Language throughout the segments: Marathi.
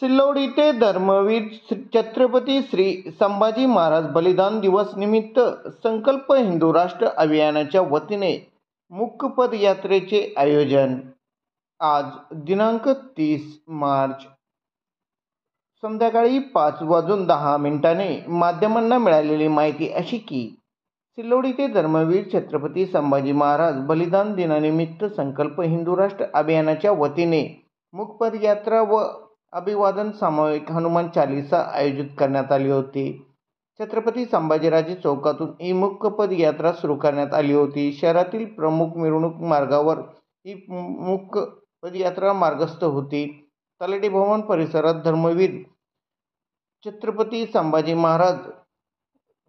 सिल्लोड इथे धर्मवीर छत्रपती श्री संभाजी महाराज बलिदान दिवस निमित्त संकल्प हिंदू राष्ट्र अभियानाच्या वतीने मूक पदयात्रेचे आयोजन। आज दिनांक 30 मार्च संध्याकाळी 5:10 माध्यमांना मिळालेली माहिती अशी की सिल्लोड इथे धर्मवीर छत्रपती संभाजी महाराज बलिदान दिनानिमित्त संकल्प हिंदू राष्ट्र अभियानाच्या वतीने मूक पदयात्रा व अभिवादन सामूहिक हनुमान चालीसा आयोजित करण्यात आली होती। छत्रपती संभाजीराजे चौकातून ही मूक पदयात्रा सुरू करण्यात आली होती। शहरातील प्रमुख मिरवणूक मार्गावर ही मूक पदयात्रा मार्गस्थ होती। तलाठी भवन परिसरात धर्मवीर छत्रपती संभाजी महाराज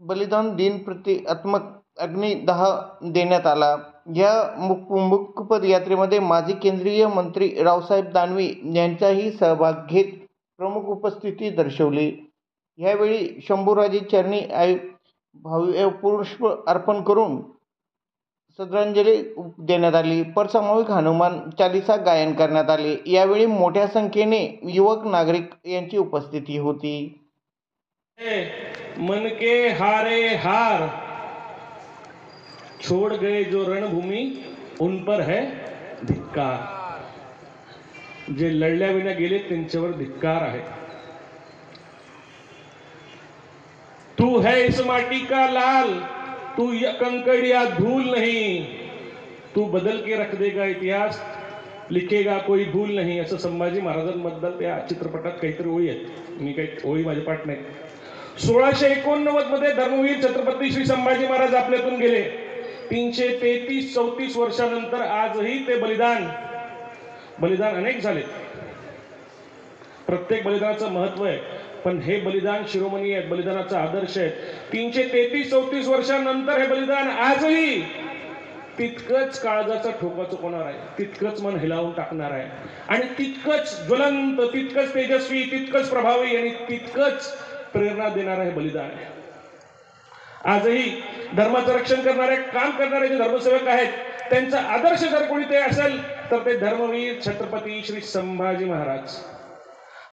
बलिदान दिन प्रतिकात्मक अग्निदाह देण्यात आला। या मूक पदयात्रेमध्ये माजी केंद्रीय मंत्री रावसाहेब दानवे यांचाही सहभाग घेत प्रमुख उपस्थिती दर्शवली। यावेळी शंभूराजे चरणी भव्य पुष्प अर्पण करून श्रद्धांजली देण्यात आली। सामूहिक हनुमान चालीसा गायन करण्यात आले। यावेळी मोठ्या संख्येने युवक नागरिक यांची उपस्थिती होती। मन के हारे हार छोड़ गए जो रणभूमि उन पर है धिक्कार। जे लढल्या विना गेले त्यांच्यावर धिक्कार आहे। तू है इस माटी का लाल, तू कंकड़ या धूल नहीं, तू बदल के रख देगा इतिहास, लिखेगा कोई भूल नहीं, असं संभाजी महाराजांबद्दल त्या चित्रपटात काहीतरी ओळी आहेत। मी काही ओळी माझ्या पाठ नाही। 1689 मध्ये धर्मवीर छत्रपती श्री संभाजी महाराज आपल्यातून गेले। 333-34 वर्षानंतर आजही ते बलिदान अनेक झाले। प्रत्येक बलिदानाचं महत्व आहे, पण हे बलिदान शिरोमणी आहे, बलिदानाचा आदर्श आहे। 333-34 वर्षानंतर हे बलिदान आजही तितकंच काळजाचा ठोका चुकवणार आहे, तितकंच मन हिलावून टाकणार आहे आणि तितकंच ज्वलंत, तितकंच तेजस्वी, तितकंच प्रभावी आणि तितकंच प्रेरणा देणारं हे बलिदान आहे। आजही धर्माचं रक्षण करणारे, काम करणारे जे धर्मसेवक आहेत, त्यांचा आदर्श जर कोणी ते असेल तर ते धर्मवीर छत्रपती श्री संभाजी महाराज।